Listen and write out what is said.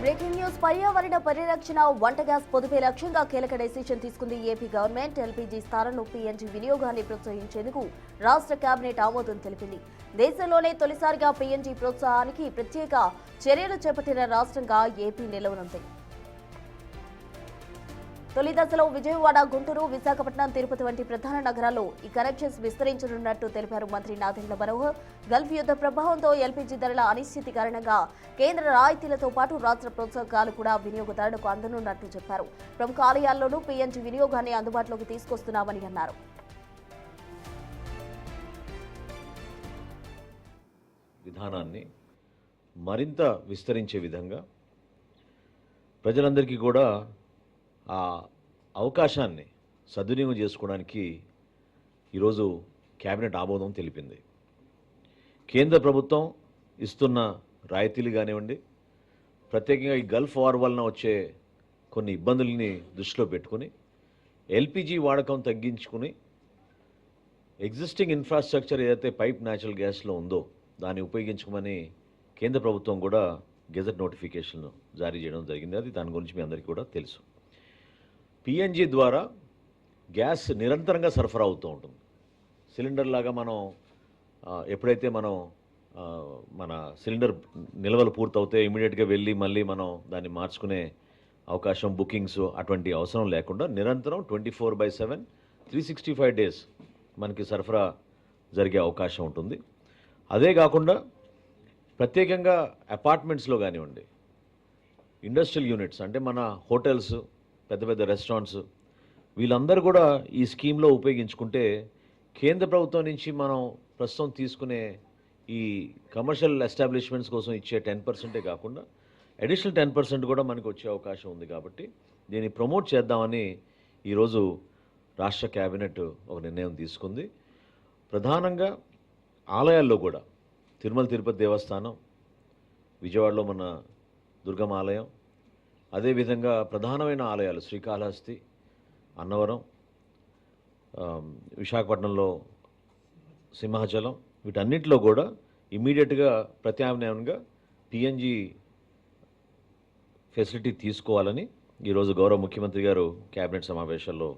Breaking news పర్యావరణ పరిరక్షణ వంట గ్యాస్ పొదుపే లక్ష్యంగా కీలక డెసిషన్ తీసుకుంది ఏపీ గవర్నమెంట్. ఎల్పీజీ స్థానంలో పీఎన్జీ వినియోగాన్ని ప్రోత్సహించేందుకు రాష్ట్ర కేబినెట్ ఆమోదం తెలిపింది. దేశంలోనే తొలిసారిగా పీఎన్జీ ప్రోత్సాహానికి ప్రత్యేక చర్యలు చేపట్టిన రాష్ట్రంగా ఏపీ నిలవనుంది. తొలి దశలో విజయవాడ, గుంటూరు, విశాఖపట్నం, తిరుపతి వంటి ప్రధాన నగరాల్లో ఈ కనెక్షన్స్ విస్తరించనున్నట్టు తెలిపారు మంత్రి నాదెండ్ల మనోహర్. గల్ఫ్ యుద్ధ ప్రభావంతో ఎల్పీజీ ధరల అనిశ్చితి కారణంగా కేంద్ర రాయితీలతో పాటు రాష్ట్ర ప్రోత్సాహకాలు కూడా వినియోగదారులకు అందనున్నట్టు చెప్పారు. ప్రముఖ ఆలయాల్లోనూ పీఎన్జీ వినియోగాన్ని అందుబాటులోకి తీసుకొస్తున్నామని అన్నారు. విధానాన్ని మరింత విస్తరించే విధంగా ప్రజలందరికీ కూడా ఆ అవకాశాన్ని సద్వినియోగం చేసుకోవడానికి ఈరోజు కేబినెట్ ఆమోదం తెలిపింది. కేంద్ర ప్రభుత్వం ఇస్తున్న రాయితీలు కానివ్వండి, ప్రత్యేకంగా ఈ గల్ఫ్ వార్ వలన వచ్చే కొన్ని ఇబ్బందుల్ని దృష్టిలో పెట్టుకుని ఎల్పిజి వాడకం తగ్గించుకుని ఎగ్జిస్టింగ్ ఇన్ఫ్రాస్ట్రక్చర్ ఏదైతే పైప్ న్యాచురల్ గ్యాస్లో ఉందో దాన్ని ఉపయోగించుకోమని కేంద్ర ప్రభుత్వం కూడా గెజెట్ నోటిఫికేషన్ జారీ చేయడం జరిగింది. అది దాని గురించి మీ అందరికీ కూడా తెలుసు. పిఎన్జి ద్వారా గ్యాస్ నిరంతరంగా సరఫరా అవుతూ ఉంటుంది. సిలిండర్ లాగా మనం ఎప్పుడైతే మన సిలిండర్ నిల్వలు పూర్తవుతే ఇమీడియట్గా వెళ్ళి మళ్ళీ మనం దాన్ని మార్చుకునే అవకాశం, బుకింగ్స్ అటువంటి అవసరం లేకుండా నిరంతరం 24/7 365 డేస్ మనకి సరఫరా జరిగే అవకాశం ఉంటుంది. అదే కాకుండా ప్రత్యేకంగా అపార్ట్మెంట్స్లో కానివ్వండి, ఇండస్ట్రియల్ యూనిట్స్ అంటే మన హోటల్స్, పెద్ద పెద్ద రెస్టారెంట్స్, వీళ్ళందరూ కూడా ఈ స్కీమ్లో ఉపయోగించుకుంటే కేంద్ర ప్రభుత్వం నుంచి మనం ప్రస్తుతం తీసుకునే ఈ కమర్షియల్ ఎస్టాబ్లిష్మెంట్స్ కోసం ఇచ్చే 10% కాకుండా అడిషనల్ 10% కూడా మనకు వచ్చే అవకాశం ఉంది. కాబట్టి దీన్ని ప్రమోట్ చేద్దామని ఈరోజు రాష్ట్ర కేబినెట్ ఒక నిర్ణయం తీసుకుంది. ప్రధానంగా ఆలయాల్లో కూడా తిరుమల తిరుపతి దేవస్థానం, విజయవాడలో మన దుర్గమ్మ ఆలయం, అదేవిధంగా ప్రధానమైన ఆలయాలు శ్రీకాళహస్తి, అన్నవరం, విశాఖపట్నంలో సింహాచలం, వీటన్నిటిలో కూడా ఇమ్మీడియట్గా ప్రత్యామ్నాయంగా పిఎన్జి ఫెసిలిటీ తీసుకోవాలని ఈరోజు గౌరవ ముఖ్యమంత్రి గారు కేబినెట్ సమావేశాల్లో